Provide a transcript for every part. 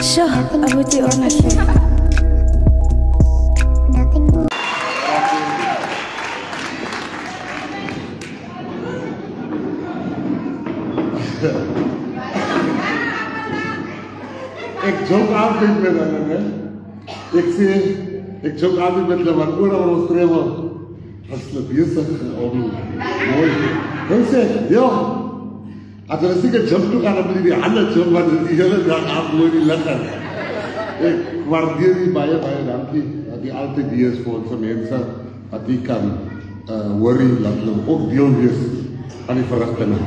Sure, I would do honestly. Ik joke altijd met hen, hè. Ik joke altijd met hen, want oorlog ons treffen. Als ze bezig om mooi. Dan zeg ik, joh. Als er een zeker job toe gaan, dan moet je die handen job, want die hele dag aan moet je lachen. Ik waardeer die baie, dankie. Dat die altijd die is voor onze mensen. Dat die kan worry, dat hulle ook deel wees aan die verrichtingen.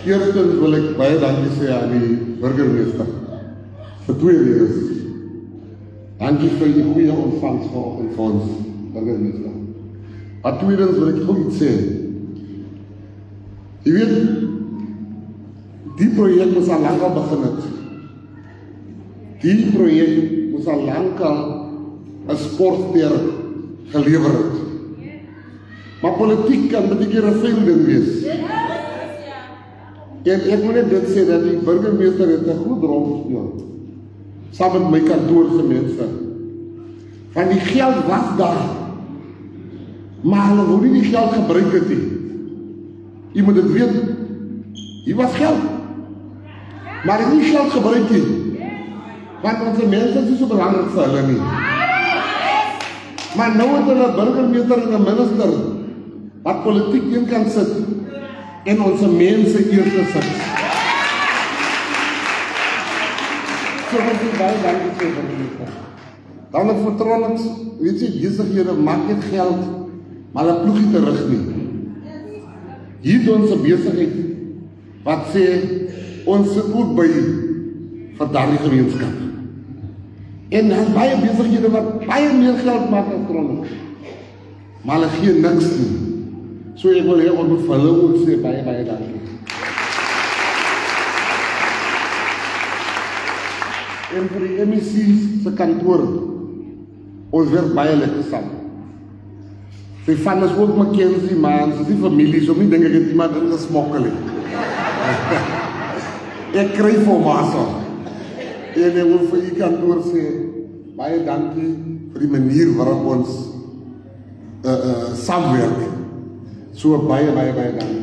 Eerstens wil ik baie dankie sê aan die burgemeester. Voor twee redes. Dankie vir die goeie ontvangst vanoggend vir ons burgemeester. Maar tweedens wil ek gou iets sê. Jy weet, die projek moes al lang al begin het. Die projek moes al lang al 'n sportster gelewer het. Maar politiek kan baie keer 'n vreemdeling wees. En ek moet net dit sê dat die burgemeester het 'n groot rol gespeel. Saam met my kantoorse mense. Want die geld was daar. Maar hulle wou nie die geld gebruik het nie. Jy moet dit weet. Hier was geld. Maar hy het nie geld gebruik nie. Want onze mense is nie so belangrik vir hulle nie. Maar nou het hulle 'n burgemeester en 'n minister wat politiek een kan sit en onze mense eerste sit. So wat jy baie dankie sê vir die dan het vertrouens, weet jy, besighede maak net geld, maar hulle ploeg nie terug nie. Hier doen ons 'n besigheid wat sê ons sit ook by vir daardie gemeenskap. En daar is baie besighede wat baie meer geld maak as Tronix. Maar hulle gee niks nie. So ek wil hê ons moet vir hulle ook sê baie dankie. En vir die MEC's se kantoor, ons werk baie lekker saam. Sy van is ook Mackenzie, maar ons is nie familie, so nie dink ek het iemand in gesmokkel nie. Ek kry vir massa. En ek wil vir die kantoor sê, baie dankie vir die manier waarop ons saamwerk. So baie dankie.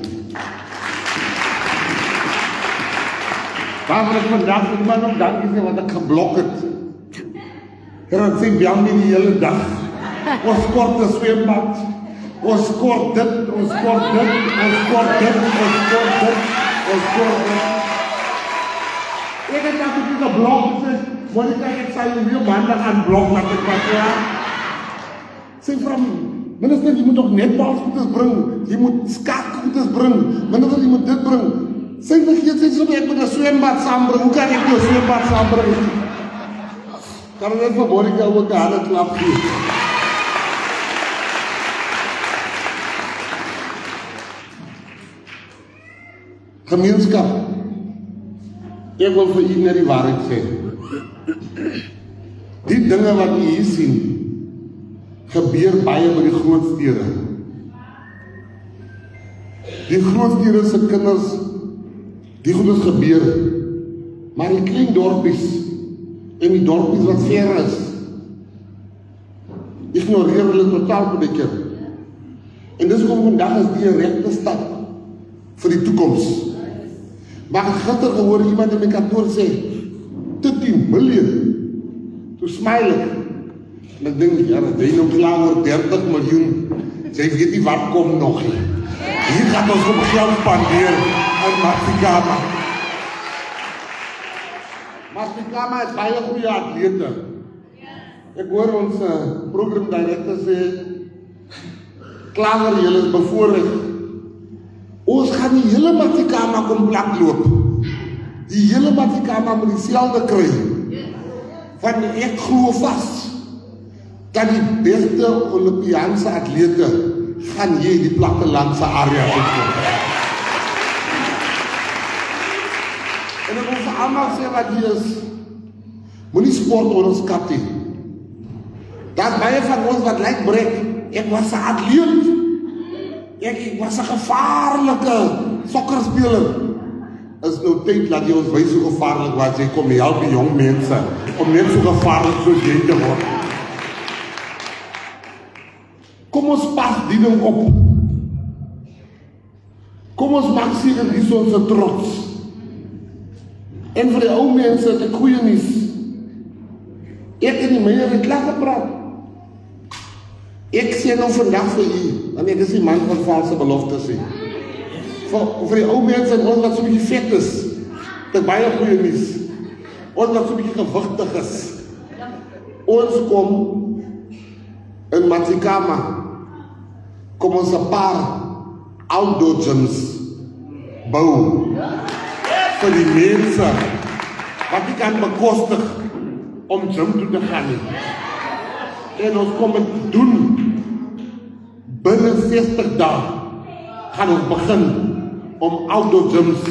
Daarvoor ek vandag vir iemand ook dankie sê wat ek geblok het. Here, ek sê bel my die hele dag. Ons kort 'n swembad. Ons kort dit, ons kort dit, ons kort dit, ons kort dit, ons kort dit. Ek het net die blok gesê, Monica, ek sal jou weer maandag aan blok laat ek wat ja. Sê van minister, jy moet toch netbalsgoedes bring, jy moet skaakgoedes bring, minister, jy moet dit bring. Sê vergeet sê so ek moet 'n swembad saambring. Hoe kan ek jou swembad saambring? Kan net vir Monica ook 'n hande klap gee. Gemeenskap. Ek wil vir u net die waarheid sê. Die dinge wat u hier sien, gebeur baie by die groot stede. Die groot stede se kinders, die goedes gebeur. Maar die klein dorpies en die dorpies wat ver is, ignoreer hulle totaal baie keer. En dis hoekom vandag is die regte stap vir die toekoms. Maar ek het gister gehoor iemand in my kantoor sê 13 miljoen. Toe smile ek. En ek dink, ja, dat hy nou klaar oor 30 miljoen. Sy weet nie wat kom nog nie. Hier gaan ons op geld spandeer in Masikama. Masikama is baie goeie atlete. Ek hoor ons programdirekteur sê, klaar julle is bevoorreg. Ons gaan die hele Masikama kom plak loop. Die hele Masikama moet dieselfde kry. Want ek glo vas dat die beste Olympiaanse atlete gaan hier die plattelandse area uitkom. En ek wil vir almal sê wat hier is, moenie sport onderskat nie. Daar's baie van ons wat lyk breek. Ek was 'n atleet. Ek was 'n gevaarlike sokkerspeler. is nou tyd dat jy ons wys hoe gevaarlik wat jy kom help die jong mense om net so gevaarlik soos jy te word. Kom ons pas die ding op. Kom ons maak seker die is ons trots. En vir die ou mense het ek goeie nuus. Ek en die meier het klaar gepraat. Ek sê nou vandag vir u, want ek is die man van valse beloftes nie. Vir die ou mense en ons wat so 'n bietjie vet is, het baie goeie nuus. Ons wat so 'n bietjie gewigtig is. Ons kom in Matsikama, kom ons 'n paar outdoor gyms bou vir die mense wat nie kan bekostig om gym toe te gaan nie. En ons kom het doen binne 60 dae gaan ons begin om outdoor gyms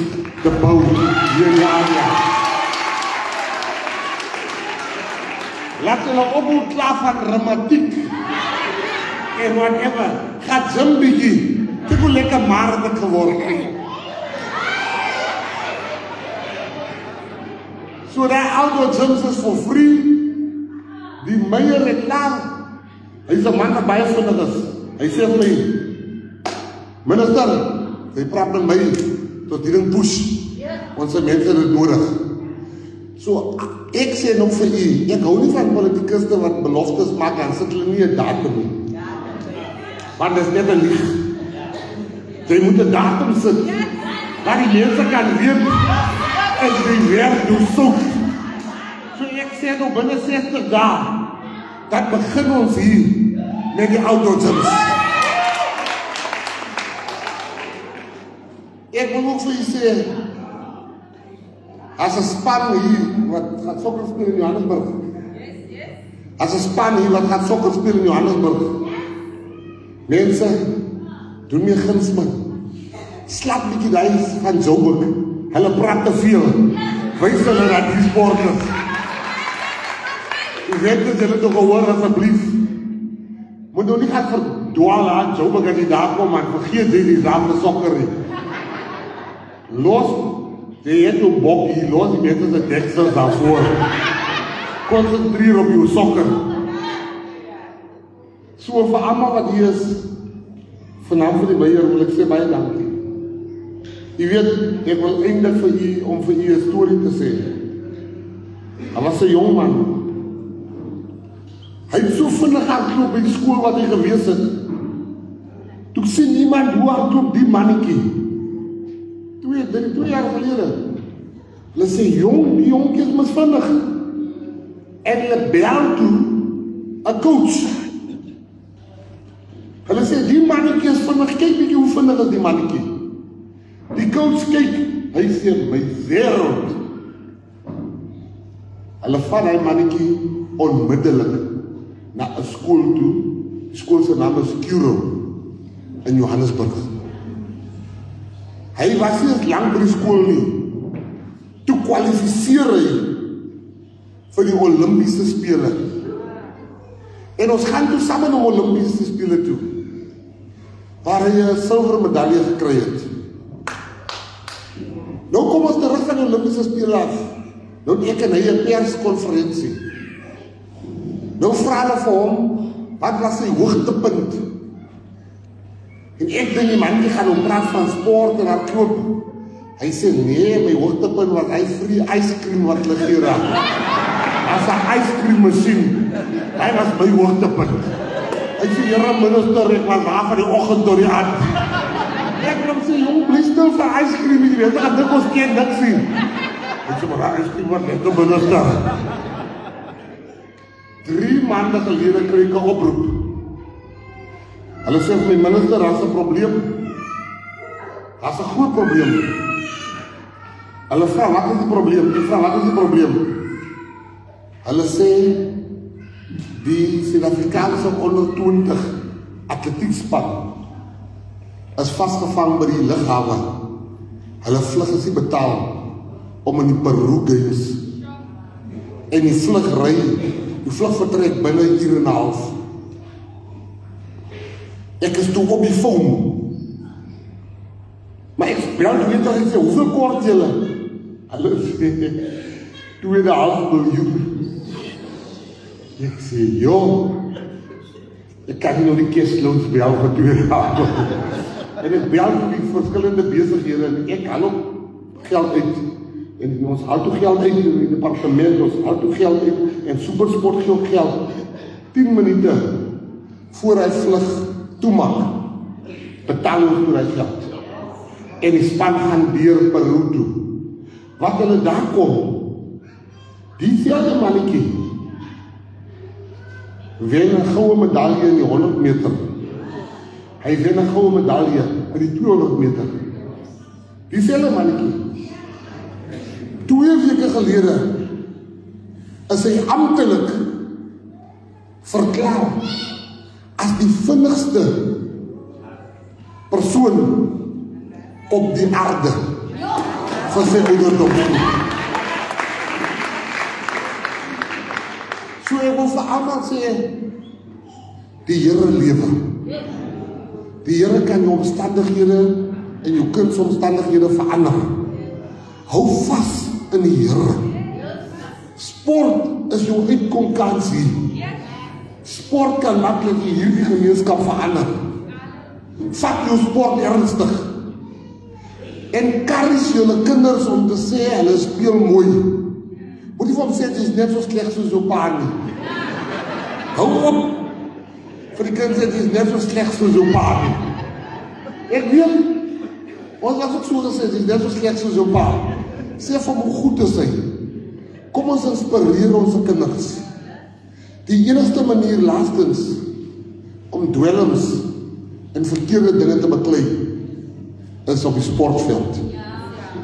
te bou hier in die area. Laat hulle ophou klaar van dramatiek en whatever. Gaat gym bietjie. Dit hoe lekker maar het ek geword. So die outdoor gyms is for free. Die meier het klaar. Hy is 'n man wat baie vinnig is. Hy sê vir my, minister, hy praat met my tot hierdie push. Ons mense het dit nodig. So ek sê nog vir u, ek hou nie van politikuste wat beloftes maak en sit hulle nie 'n datum nie. Want dit is net 'n lieg. Jy moet 'n datum sit. Dat die mense kan weet en die werk doen soek. So ek sê nog binne 60 dae, dat begin ons hier met die outdoor gyms. Ek wil ook vir u sê, as 'n span hier wat gaan sokker speel in Johannesburg. As 'n span hier wat gaan sokker speel in Johannesburg. Mense, doen my guns man. Slap bietjie daai van Joburg. Hulle praat te veel. Wys hulle dat die sporters. U weet dat julle toch gehoor asseblief. Moet nou nie gaan verdwaal aan Joburg as jy daar kom man. Vergeet die saamde sokker nie. Los, jy het jou bokkie, los die mense se deksels daarvoor. Concentreer op jou sokker. So vir almal wat hier is, vanavond vir die meier wil ek sê baie dankie. Jy weet, ek wil eintlik vir u, om vir u 'n storie te sê. Hy was 'n jong man. Hy het so vinnig hardloop by die skool wat hy gewees het. Toe sien iemand hoe hardloop die mannetjie. 2 jaar gelede. Hulle sê, die jonkie is misvinnig. En hulle bel toe 'n coach. Hulle sê, die mannetjie is vinnig, kyk bietjie hoe vinnig is die mannetjie. Die coach kyk, hy sê, my wêreld. Hulle vat hy mannetjie onmiddellik na 'n skool toe. Die skool se naam is Kuro in Johannesburg. Hy was nie lang by die skool nie. Toe kwalifiseer hy vir die Olympiese spele. En ons gaan toe saam na Olympiese spele toe, waar hy 'n silwer medalje gekry het. Nou kom ons terug van die Olympiese spele af. Nou het ek en hy 'n perskonferensie. Nou vra hulle vir hom, wat was sy hoogtepunt? En ek dink die man die gaan praat van sport en hardloop. Hy sê, nee, my hoogtepunt was hy free ijscream wat hulle gee raak. As 'n ijscream masjien, hy was my hoogtepunt. Hy sê, Here minister, ek was daar van die oggend tot die aand. Ek wil sê, jong, bly stil vir ijscream, jy weet, ek gaan dit ons ken niks sien. Ek sê, maar die ijscream wat net 'n minister. 3 maande gelede kry ek 'n oproep. Hulle sê vir my, minister, daar's 'n probleem. Daar's 'n groot probleem. Hulle vra, wat is die probleem? Ek vra, wat is die probleem? Hulle sê, die Suid-Afrikaanse onder 20 atletiekspan is vasgevang by die lughawe. Hulle vlug is nie betaal om in die Peru Games. En die vlug vertrek binne 1 uur en 'n half. Ek is toe op die foon. Maar ek bel weet jy, hy sê, hoeveel kort julle? Hulle sê, 2,5 miljoen. Ek sê, joh, ek kan nie nog die kerstloons bel vir 2,5 miljoen. En ek bel vir die verskillende besighede, en ek haal ook geld uit. En ons haal toe geld uit in die departement, ons haal toe geld uit, en Supersport gee ook geld. 10 minute voor hy vlug toemaak, betaal ons toe hy geld. En die span gaan deur Peru toe. Wat hulle daar kom, dieselfde mannetjie, wen 'n goue medalje in die 100 meter. Hy wen 'n goue medalje in die 200 meter. Dieselfde mannetjie. 2 weke gelede is hy amptelik verklaar as die vinnigste persoon op die aarde vir sy ouderdom. So ek wil vir almal sê, die Here lewe. Die Here kan jou omstandighede en jou kindsomstandighede verander. Hou vas in die Here. Sport is jou uitkomkansie. Sport kan maklik hierdie gemeenskap verander. Vat jou sport ernstig. Encourage julle kinders om te sê, hulle speel mooi. Moet nie vir hom sê, het is net so sleg soos jou pa nie. Hou op. Vir die kind sê, het is net so sleg soos jou pa nie. Ek weet, ons was ook so gesê, het is net so sleg soos jou pa. Sê vir hom hoe goed te sy. Kom ons inspireer ons kinders. Die enigste manier laastens om dwelms en verkeerde dinge te beklei is op die sportveld.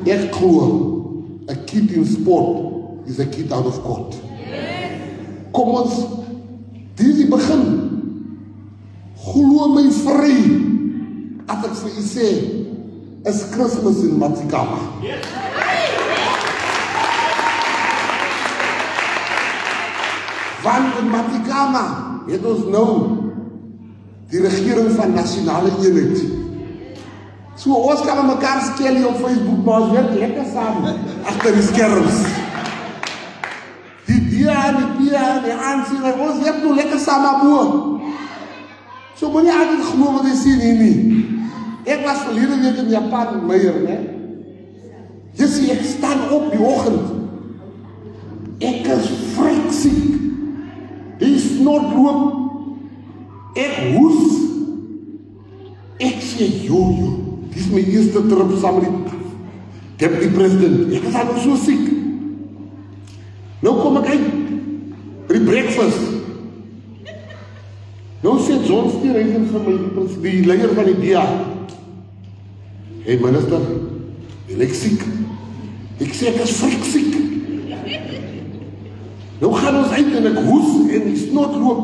Ek glo, 'n kid in sport is 'n kid out of court. Kom ons, dit is die begin. Glo my vry, as ek vir u sê, is Kersfees in Matikama. Want in Matikama het ons nou die regering van nasionale eenheid. So ons kan mekaar skel hier op Facebook, maar ons werk lekker samen agter die skerms. Die dia en die pia en die aansien, ons werk nou lekker samen boe. So moet nie altyd glo wat jy sien hier nie. Ek was verlede week in Japan, Meijer, né? Jy sê, ek staan op die oggend. Ek is vrek siek. Die snot loop. Ek hoes. Ek sê, joh. Dit is my eerste trip saam met die deputy president. Ek is al so siek. Nou kom ek uit by die breakfast. Nou sê John Steenhuisen vir my, die leier van die DA. Hey minister, jy lyk siek. Ek sê ek is vrek siek. Nou gaan ons uit en ek hoes en die snot loop.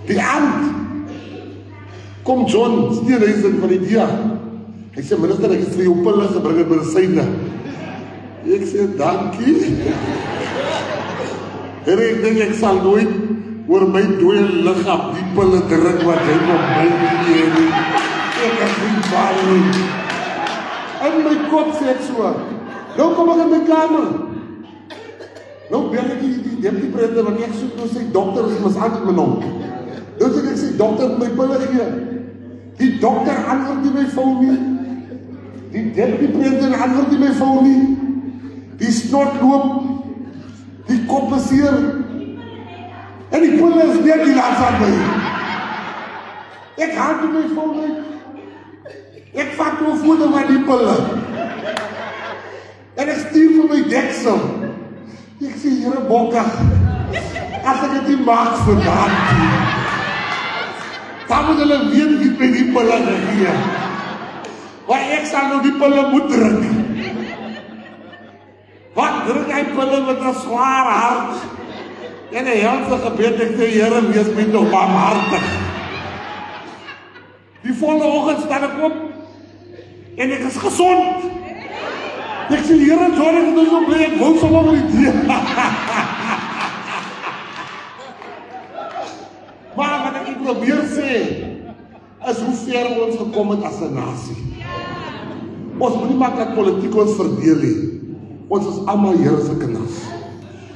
Die aand kom John Steenhuisen van die DA. Ek sê, minister, ek is vir jou pille gebring het medisyne. Ek sê, dankie. En ek dink ek sal nooit oor my dooie liggaam die pille druk wat hy op my gee. Ek is nie baie nie. In my kop sê ek so. Nou kom ek in my kamer. Nou bel ek die deputy president, want ek soek nou sy dokter is mishandel met hom. Nou sê ek sê, dokter my pille gee. Die dokter antwoord nie my foon nie. Die deputy president antwoord nie my foon nie. Die snot loop. Die kop is hier. En die pille is net die laatste aan my. Ek haal nie my foon nie. Ek vat nou foto van die pille. En ek stuur vir my deksel. Ek sê, Here Bokka, as ek het nie maak vandaan toe, dan moet hulle weet wie by die pille gegee. Maar ek sal nou die pille moet druk. Wat druk hy pille met 'n swaar hart? En 'n helse gebed, ek sê, Here, wees my nog barmhartig. Die volgende oggend staan ek op en ek is gesond. Ek sê, Here, sorry, ek is so bly, ek wil sommer met die drie. Maar wat ek probeer sê, is hoe ver ons gekom het as 'n nasie. Ons moet nie maak dat politiek ons verdeel nie. Ons is almal Here se kinders.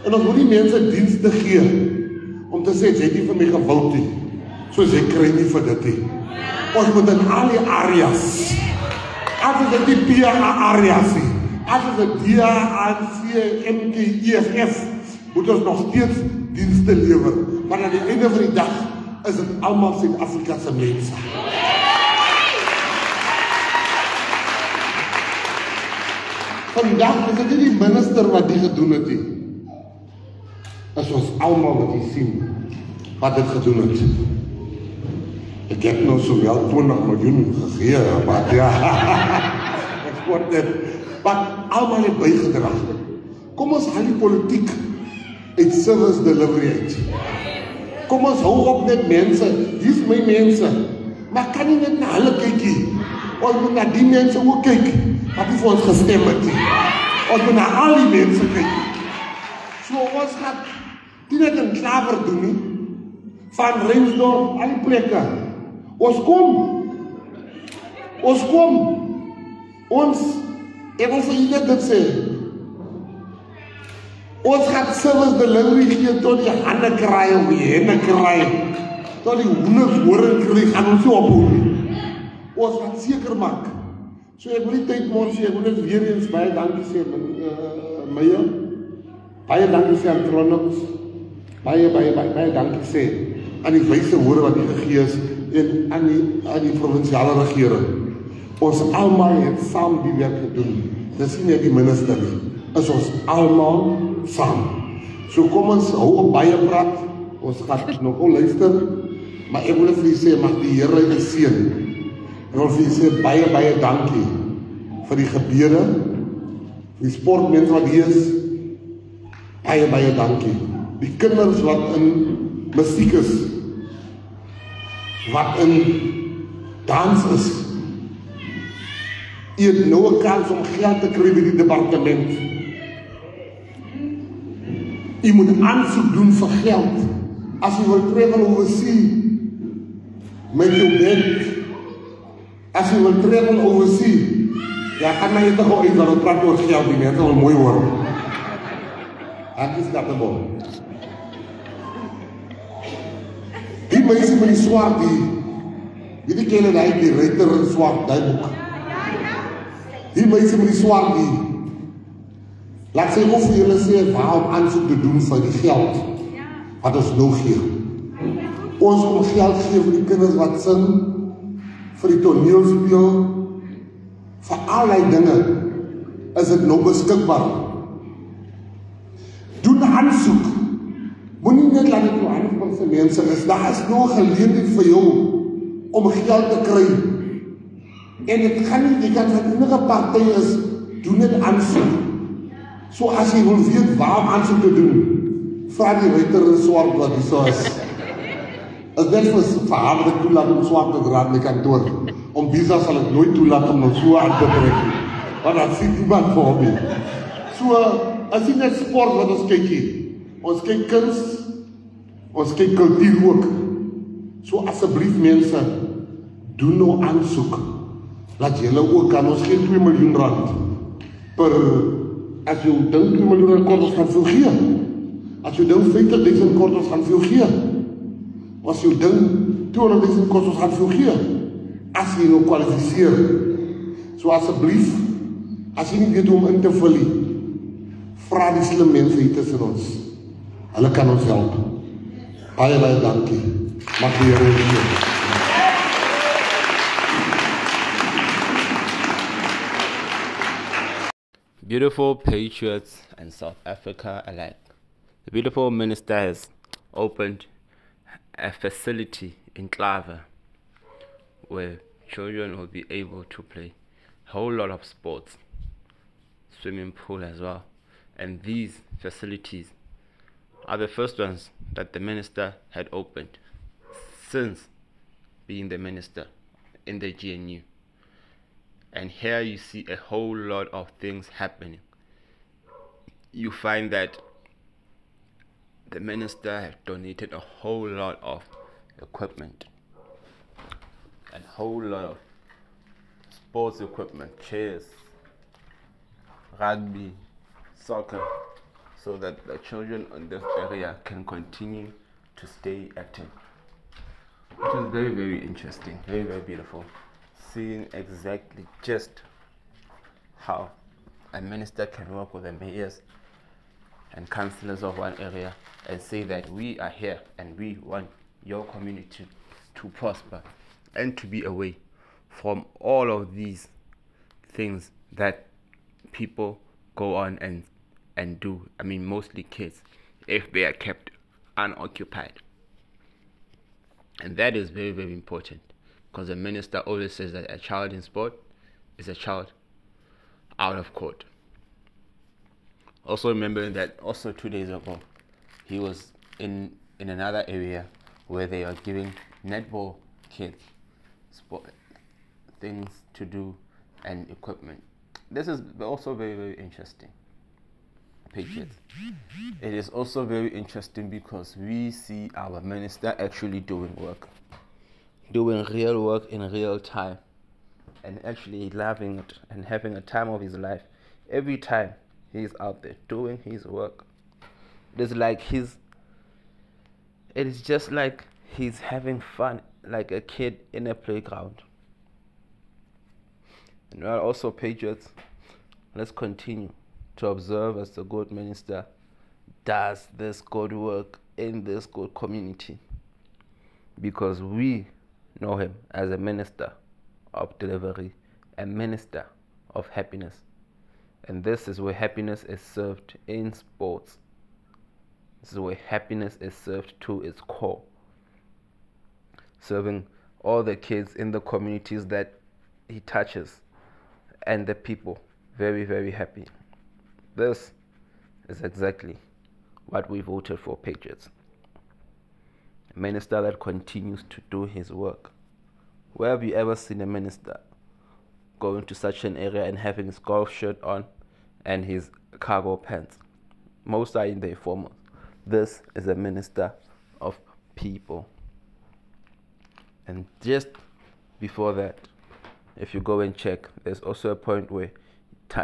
En ons moet nie mense dienste gee om te sê, jy het nie vir my gewild nie, soos jy kry nie vir dit nie. Ons moet in al die areas, as is dit die PA areas nie, as is dit DA, ANC, MK, EFF, moet ons nog steeds dienste lewer. Maar aan die einde van die dag is dit almal Suid-Afrika se mense. Vandag is dit nie die minister wat die gedoen het nie. Is ons almal wat jy sien wat dit gedoen het. Ek het nou sowel 20 miljoen gegee, maar ja, ek word dit, wat almal het bygedra. Kom ons haal die politiek uit service delivery uit. Kom ons hou op net mense, die is my mense, maar kan nie net na hulle kykie. Ons moet na die mense ook kyk, wat die vir ons gestem het. Ons moet na al die mense kyk. So ons gaat die net in Klaver doen nie, van Rensdorp, al die plekke. Ons kom, ek wil vir julle dit sê, ons gaat service delivery gee tot die hande kraai, of die henne kraai, tot die hoenders horing kry, gaan ons so ophou. Ons gaat seker maak. So ek wil die tyd morgen sê, ek wil net weer eens baie dankie sê, Maya, baie dankie sê aan Tronix, baie dankie sê aan die wyse woorde wat die gegee is, en aan die provinsiale regering. Ons almal het saam die werk gedoen. Dis nie net die minister nie. Is ons almal saam. So kom ons hou op baie praat. Ons gaan nog luister. Maar ek wil vir julle sê, mag die Here julle seën. Ek wil vir julle sê baie dankie vir die gebede, die sportmense wat hier is. Baie dankie. Die kinders wat in musiek is, wat in dans is. Jy het nou 'n kans om geld te kry by die departement. Jy moet aansoek doen vir geld. As jy wil travel overseas met jou band, as jy wil travel overseas, ja, kan jy toch wel iets wat praat oor geld nie, het wel mooi word. Ek is dat bom. Die mense met die swart die ken en hy die ruiter in swart, die boek. Die mense met die swart laat sy of vir julle sê waarom aansoek te doen vir die geld wat ons nou gee. Ons kom geld gee vir die kinders wat sing, vir die toneelspeel, vir allerlei dinge is dit nou beskikbaar. Doen aansoek. Moenie net laat dit nou aansoek vir mense is. Daar is nou geleentheid vir jou om geld te kry. En dit gaan nie, jy kan van enige partij is, doen dit aansoek. So as jy wil weet waarom aansoek te doen, vraag die ruiter in swart wat die so is. Is net vir haar wat ek toelaat om swart te draad in die kantoor. Om visa sal ek nooit toelaat om so aan te trek. Want dat sien niemand vir my. So, as jy net sport wat ons kyk hier. Ons kyk kuns, ons kyk kultuur ook. So asseblief mense, doen nou aansoek. Laat julle ook kan ons geen 2 miljoen rand per, as jy dink 2 miljoen rand kort ons gaan veel gee. As jy dink 50.000 kort ons gaan veel gee. As jy dink 200.000 kort ons gaan veel gee. As jy nou kwalifiseer. So asseblief, as jy nie weet hoe om in te vul nie, vra die slim mense hier tussen ons. Hulle kan ons help. Baie dankie. Mag die Here seën. Beautiful patriots and South Africa alike. The beautiful minister has opened a facility in Klaver where children will be able to play a whole lot of sports, swimming pool as well. And these facilities are the first ones that the minister had opened since being the minister in the GNU. And here you see a whole lot of things happening. You find that the minister has donated a whole lot of equipment, a whole lot of sports equipment, chess, rugby, soccer, so that the children in this area can continue to stay active. Which is very, very interesting, very, very beautiful. Seeing exactly just how a minister can work with the mayors and councillors of one area and say that we are here and we want your community to prosper and to be away from all of these things that people go on and do. I mean, mostly kids, if they are kept unoccupied. And that is very, very important, because the minister always says that a child in sport is a child out of court. Also remembering that also 2 days ago, he was in another area where they are giving netball kids sport things to do and equipment. This is also very, very interesting. Patriots. It is also very interesting because we see our minister actually doing work, doing real work in real time, and actually loving it and having a time of his life every time he's out there doing his work. It is just like he's having fun, like a kid in a playground. And while also, Patriots, let's continue to observe as the good minister does this good work in this good community, because we know him as a minister of delivery, a minister of happiness. And this is where happiness is served in sports. This is where happiness is served to its core, serving all the kids in the communities that he touches and the people very, very happy. This is exactly what we voted for, Patriots. A minister that continues to do his work. Where have you ever seen a minister going to such an area and having his golf shirt on and his cargo pants? Most are in their formals. This is a minister of people. And just before that, if you go and check, there's also a point where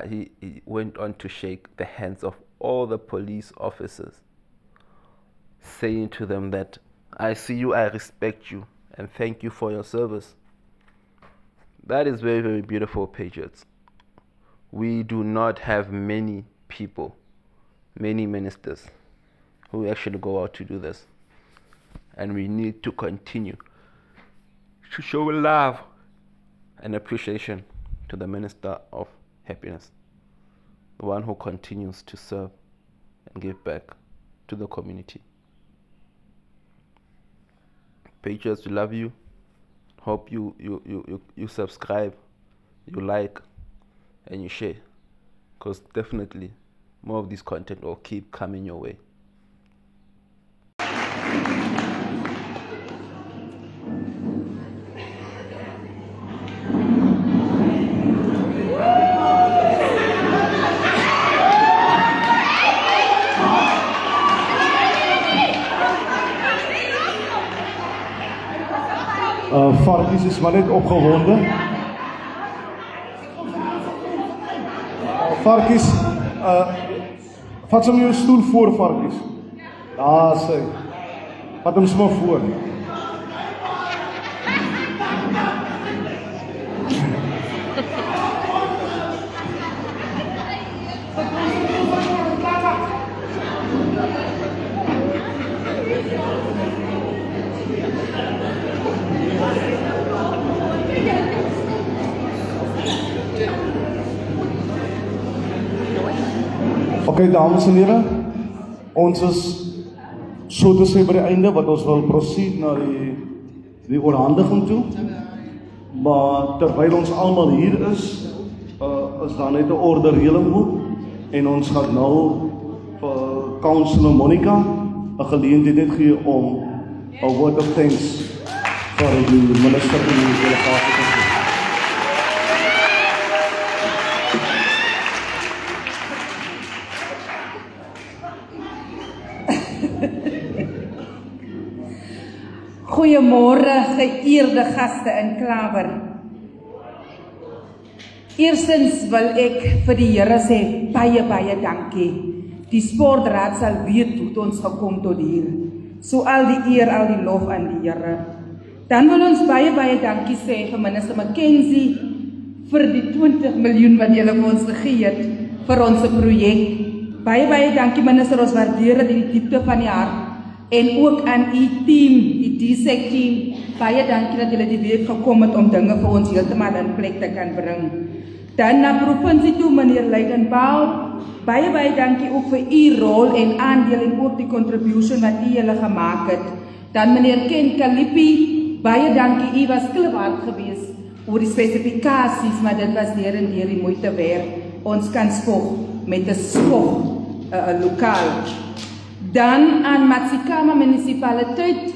he went on to shake the hands of all the police officers, saying to them that, I see you, I respect you, and thank you for your service. That is very, very beautiful, Patriots. We do not have many people, many ministers who actually go out to do this. And we need to continue to show love and appreciation to the Minister of Happiness, the one who continues to serve and give back to the community. Patriots, we love you. Hope you subscribe, you like, and you share, because definitely more of this content will keep coming your way. Varkies is maar net opgewonde. Varkies, vat sommer jou stoel voor, varkies. Daar sê. Vat hom sommer voor. Oké, dames en heren, ons is so te sê by die einde wat ons wil proceed na die oorhandiging toe. Maar terwyl ons allemaal hier is daar net 'n orde reëling ook, en ons gaan nou vir Councillor Monica 'n geleentheid net gee om 'n word of thanks vir die minister en die delegatie te gee. Goeiemôre geëerde gaste in Klawer. Eerstens wil ek vir die Here sê, baie dankie. Die sportraad sal weet hoe ons gekom tot hier. So al die eer, al die lof aan die Here. Dan wil ons baie dankie sê vir minister Mackenzie vir die 20 miljoen wat julle vir ons gegee het vir ons projek. Baie dankie minister, ons waardeer dit in die diepte van die hart. En ook aan u team, die DSEC team, baie dankie dat julle die week gekom het om dinge vir ons heeltemal in plek te kan bring. Dan na provinsie toe, meneer Leidenbouw, baie dankie ook vir u rol en aandeel en ook die contribution wat u julle gemaak het. Dan meneer Ken Kalipi, baie dankie, u was klipphard geweest oor die spesifikasies, maar dit was deur en deur die moeite werd. Ons kan spog met 'n spog lokaal. Dan aan Matsikama munisipaliteit,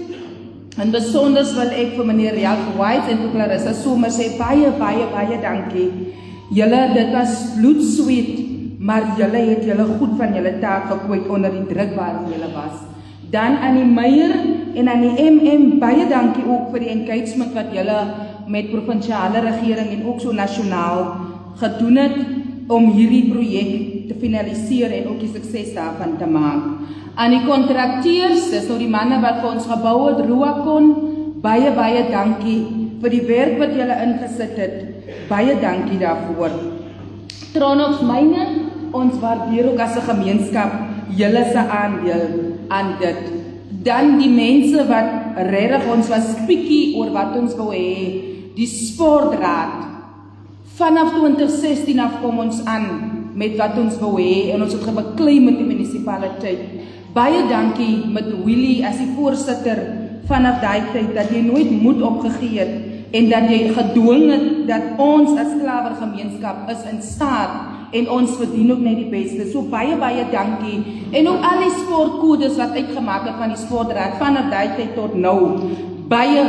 en besonders wil ek vir meneer Ralph White en vir Clarissa Sommer sê, baie dankie. Julle, dit was bloedsweet, maar julle het julle goed van julle taak gekwyt onder die druk waarin julle was. Dan aan die Meyer en aan die MM, baie dankie ook vir die engagement wat julle met provinsiale regering en ook so nasionaal gedoen het om hierdie projek te finaliseer en ook die sukses daarvan te maak. Aan die kontrakteurs, dis nou die manne wat vir ons gebou het, Ruacon, baie dankie vir die werk wat julle ingesit het. Baie dankie daarvoor. Tronox Myne, ons waardeer ook as 'n gemeenskap julle se aandeel aan dit. Dan die mense wat regtig ons was pikkie oor wat ons wou hê, die sportraad. Vanaf 2016 af kom ons aan met wat ons wou hê en ons het gebeklei met die munisipaliteit. Baie dankie met Willie as die voorsitter vanaf daai tyd dat jy nooit moed opgegee het en dat jy gedwing het dat ons as klawergemeenskap is in staat en ons verdien ook net die beste. So baie dankie. En ook al die sportkodes wat uitgemaak het van die sportraad vanaf daai tyd tot nou. Baie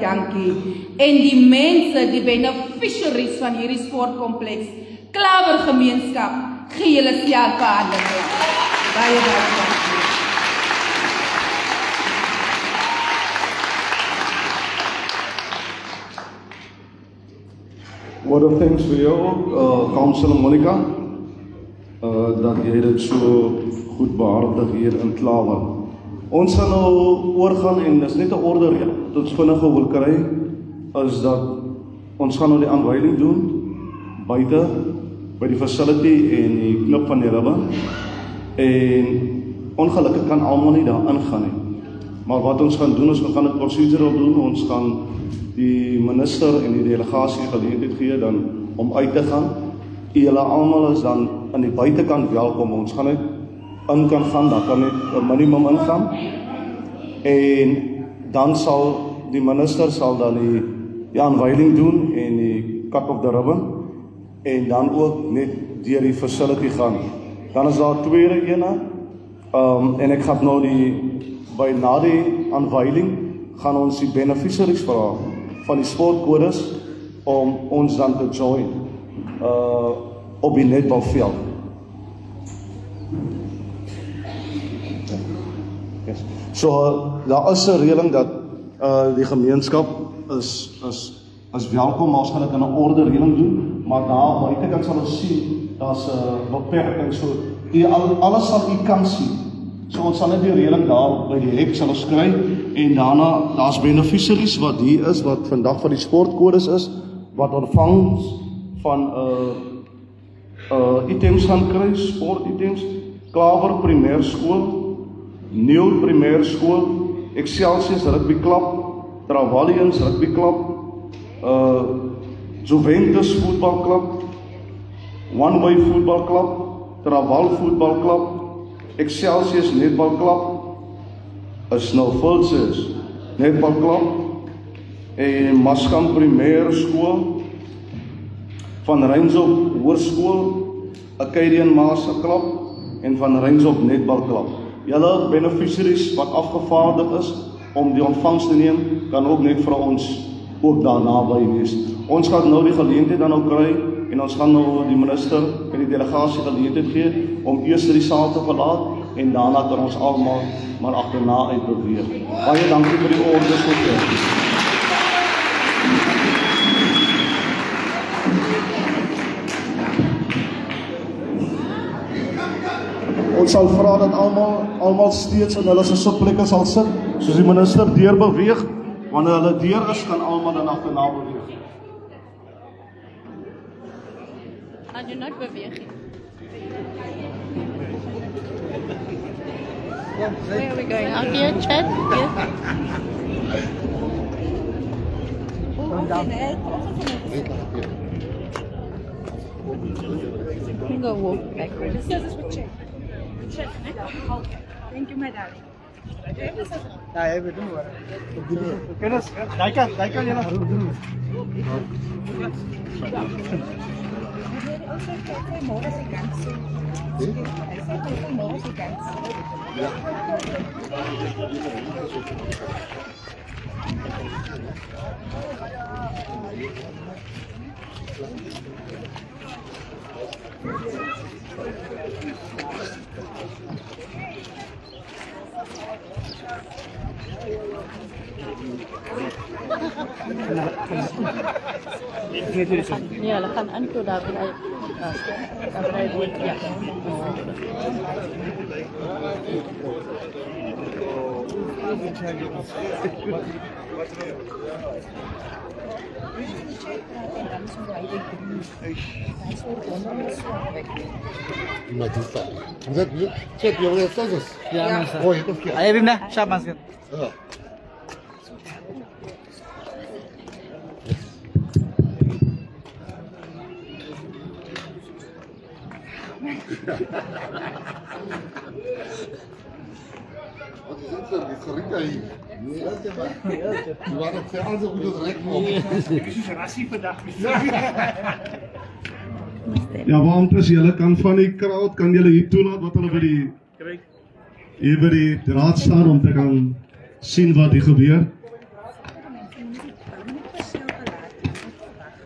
dankie. En die mense, die beneficiaries van hierdie sportkompleks, klawergemeenskap, gee julle self 'n hande klap. Baie dankie. Word of thanks vir jou, Councillor Monica, dat jy dit so goed behartig hier in Klawer. Ons gaan nou oorgaan en dis net 'n orde wat ons vinnige wil kry, is dat ons gaan nou die aanwyling doen buite by die facility en die knip van die ribbe. En ongelukkig kan almal nie daar ingaan nie. Maar wat ons gaan doen is ons gaan 'n procedural doen. Ons gaan die minister en die delegasie geleentheid gee dan om uit te gaan. Julle almal is dan aan die buitekant welkom. Ons gaan net in kan gaan, daar kan net 'n minimum ingaan. En dan sal die minister sal dan die aanwyling doen en die cut of the ribbon en dan ook net deur die facility gaan. Dan is daar tweede ene. En ek gaan nou na die aanwyling gaan ons die beneficiaries vra van die sportkodes om ons dan te join op die netbalveld. Yes. So daar is 'n reëling dat die gemeenskap is welkom, maar ons gaan dit in 'n orde reëling doen, maar daar buitekant sal ons sien daar's 'n beperking, so alles sal u kan sien. So ons sal net die reëling daar by die hek sal ons kry en daarna daar's beneficiaries wat hier is wat vandag van die sportkodes is wat ontvangs van items gaan kry, sportitems, Klawer Primêr Skool, Nieuw Primêr Skool, Excelsius Rugby Club, Travalians Rugby Club, Juventus Voetbal Club, One Way Voetbal Club, Traval Voetbal Club, Excelsius Netbal Club, Snowfills Netbal Club, en Maskam Primêr Skool, Van Rhynsop Hoërskool, Acadian Master Club en Van Rhynsop Netbal Club. Julle beneficiaries wat afgevaardig is om die ontvangs te neem, kan ook net vir ons ook daarna by wees. Ons gaan nou die geleentheid dan ook kry en ons gaan nou die minister en die delegasie geleentheid gee om eers die saal te verlaat en daarna kan ons almal maar agterna uit beweeg. Baie dankie vir die orde so. Ons sal vra dat almal steeds in hulle sitplekke sal sit, soos die minister deur beweeg. Wanneer hulle deur is, kan almal dan agterna beweeg. Gaan jy nooit beweeg nie. Where are we going? Out here, Chad? Here? You go walk backwards. Thank you, my darling. Ja, hulle gaan inkoop daar by ja. Check your status. Ja, mas. Oh, itu kia. Ayo Bim dah, siap mas. Wat is dit vir gerika hier? Die waren twee aan so goed as rek op. Ja, beamptes, julle kan van die crowd kan julle hier toelaat wat hulle by die hier by die raad staan om te kan sien wat hier gebeur.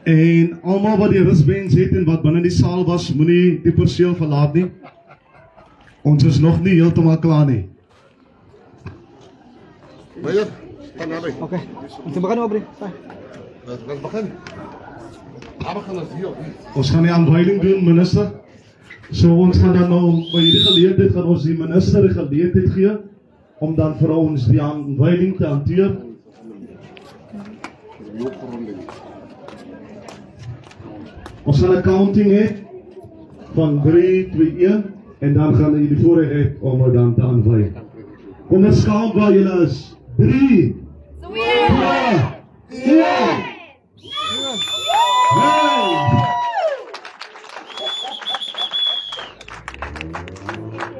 En almal wat die rusbands het en wat binne die saal was, moenie die perseel verlaat nie. Ons is nog nie heeltemal klaar nie. Meneer, kan naby. Oké, kita makan apa, Bri? Wat begin? Gaan ons hier op. Ons gaan die aanwyding doen, minister. So ons gaan dan nou by hierdie geleentheid gaan ons die minister die geleentheid gee om dan vir ons die aanwyding te hanteer. Ons gaan 'n counting hê van 3, 2, 1 en dan gaan jy die voorreg hê om dit dan te aanwy. Kom ons skaal waar julle is. 3, 2, 1.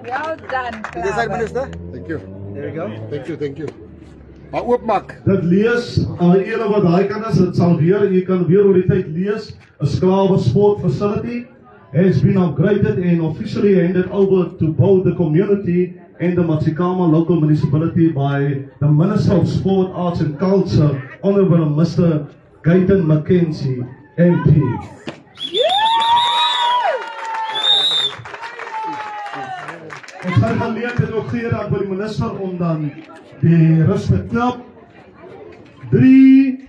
Well done, This side, Minister. Thank you. There we go. Thank you. Maar oopmaak. Dit lees aan ene wat daai kan is, dit sal weer, jy kan weer oor die tyd lees. A Sklawe Sport Facility has been upgraded and officially handed over to both the community and the Matsikama local municipality by the Minister of Sport, Arts and Culture, Honorable Mr. Gayton McKenzie, MP. Ons gaan geleentheid ook gee aan by die minister om dan die rus te knap. 3,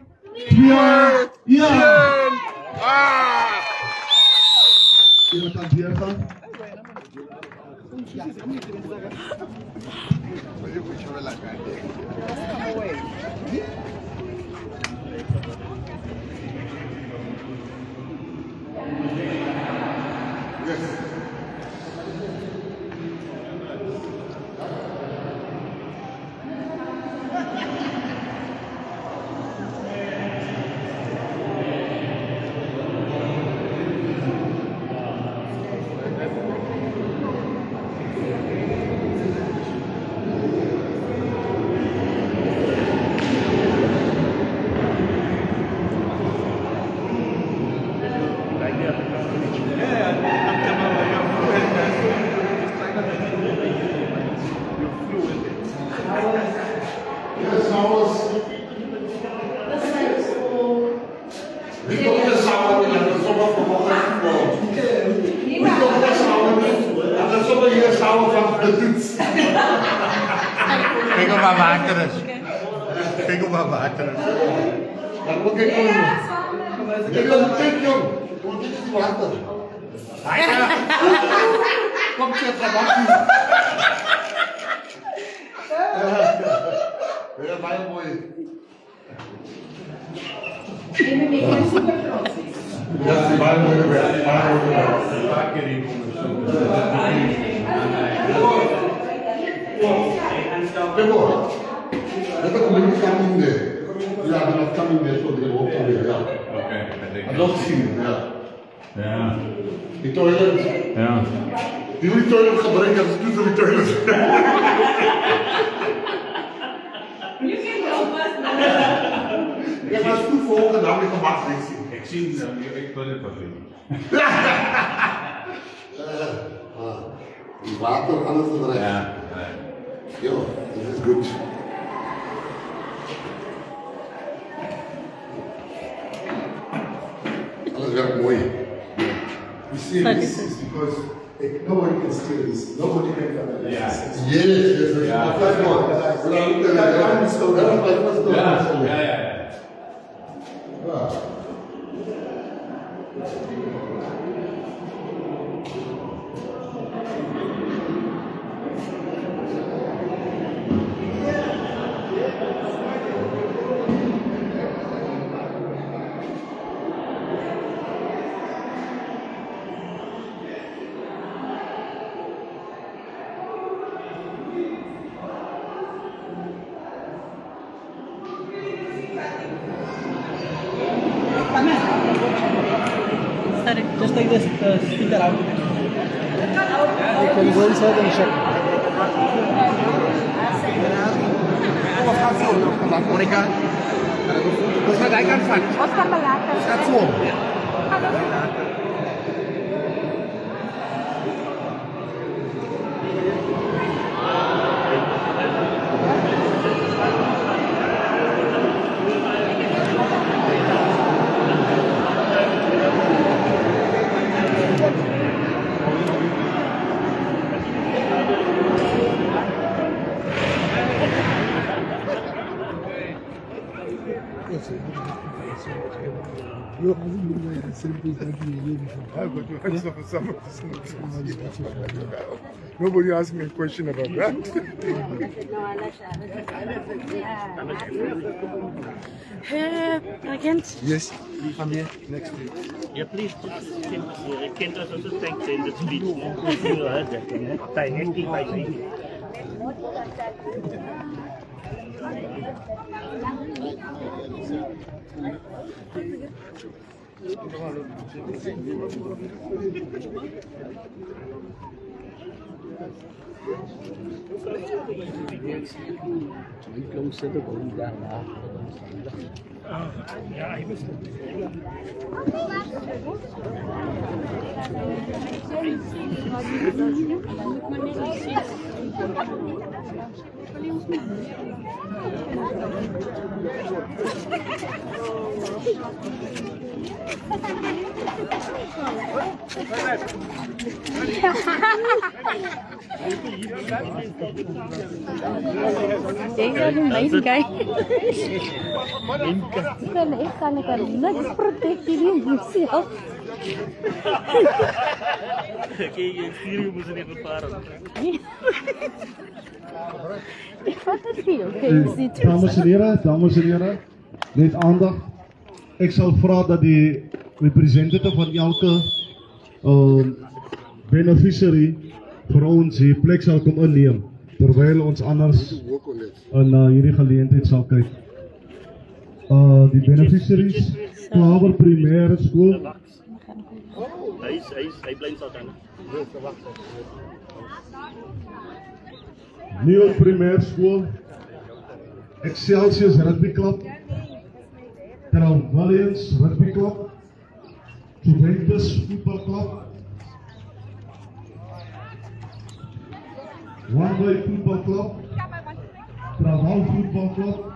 2, 1. Jy kan weer gaan. Kijk op waar water is. Kijk op waar water is. Dan moet ik komen. Je kan het jong. Wat is die water? Kom sê vandag. Ja, baie mooi. Ja, baie mooi. Let the community come in there. Yeah, they're not coming there, so they can walk away. Yeah. Okay. I'd love to see them. Yeah. Yeah. The toilet. Yeah. Die wil die toilet gebruiken, dat is niet die toilet. You can help us now. Ja, maar het is goed volgen, dan weer gemaakt. Ik zie ik toiletpapier. Die water, alles erin. Ja. Ja, dat is goed. Alles werkt mooi. You see, this is because nobody can steal this. Nobody can come and Yeah. Yes, yes, yes. Ja. My first one. That was my first one. Ja. Ah. Sorry. Just take this speaker out. You can go inside and check. Monica. Dat gaat hij kan van. Ons kan belaten. Gaat zo. Nobody asked me a question about that. Agent. Yes, come here next week. Yeah, please can us also thank in the speech. You heard that, directly by me. Yeah, I was. Deze is een nice guy. Ik kan niks protecten jezelf. Oké, je stuur moet even varen. Ik vat het veel. Dames en heren, net aandacht. Ik zal vragen dat die representative van elke beneficiary voor ons die plek zal komen innemen, terwijl ons anders in hierdie geleentheid zal kijken. Die beneficiaries, Klaver Primaire School. Hij blijft altijd. Nieuw Primaire School, Excelsius Rugby Club, Travalians Rugby Club, Juventus Football Club, One Way Football Club, Traval Football Club,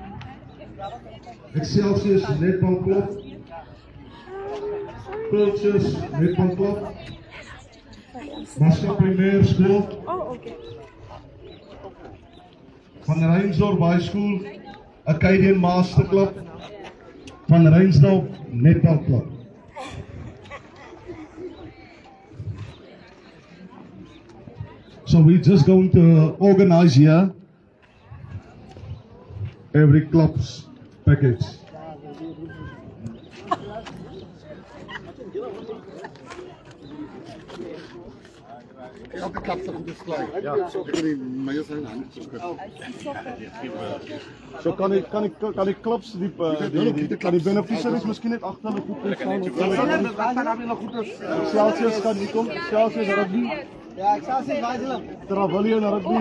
Excelsius Netball Club, Cultures Netball Club, Masca Primaire School, Van Rijnsdorp High School, Acadian Master Club, Van Rijnsdorp Netball Club. So we're just going to organize here every club's package. Elke klap se goed gesluit. Ja, ek het die myne se hand geskryf. So kan die clubs die beneficiaries miskien net agter hulle goed staan. Celsius kan nie kom. Celsius rugby. Ja, ek sal sê Vazilam. Travelio na rugby.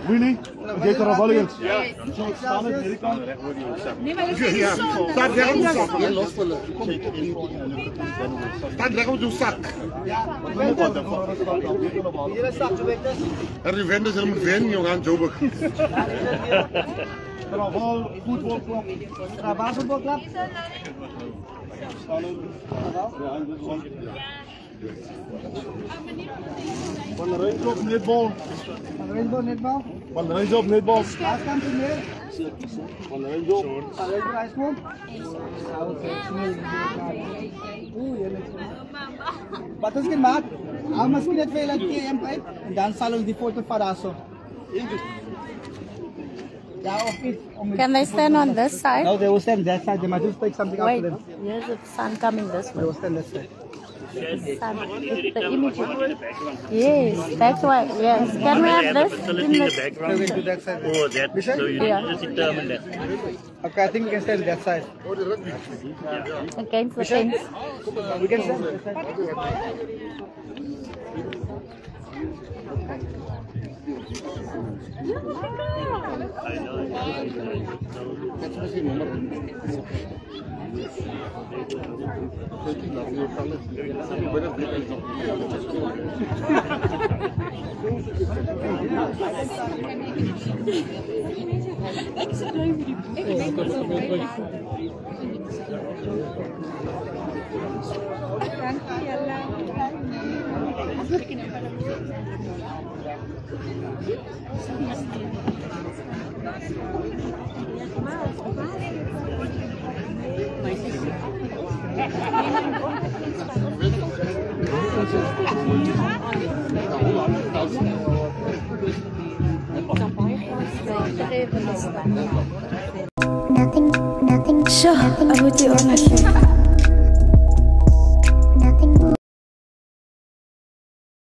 Willie, jy Travelio. Ja. So staan dit hierdie kant. Nee, maar dit is ja. Staat reg op die sak. Jy los hulle. Staat reg op die sak. Ja. Hier is sak, weet jy. Die vendors hulle moet wen, jy gaan Joburg. Travel voetbalklub. Travel voetbalklub. Van Rensdorp netbal. Van Rensdorp netbal. Van Rensdorp netbal. Waar kan jy meer? Van Rensdorp. Rensdorp high school. Wat is gemaak? Al miskien net vir hulle KM uit en dan sal ons die foto van daarso. Ja, Can they stand on this side? No, they will stand that side. They might just take something out Wait, for them. here's the sun coming this way. They will stand this way. Sun, with the image. Yes, that's why. Yes, can we have this in the background? To that side. Oh, that. So you Yeah. just determine that. Okay, I think we can stand that side. against the fence? We can stand that side. Nothing. Sure, I would do honestly.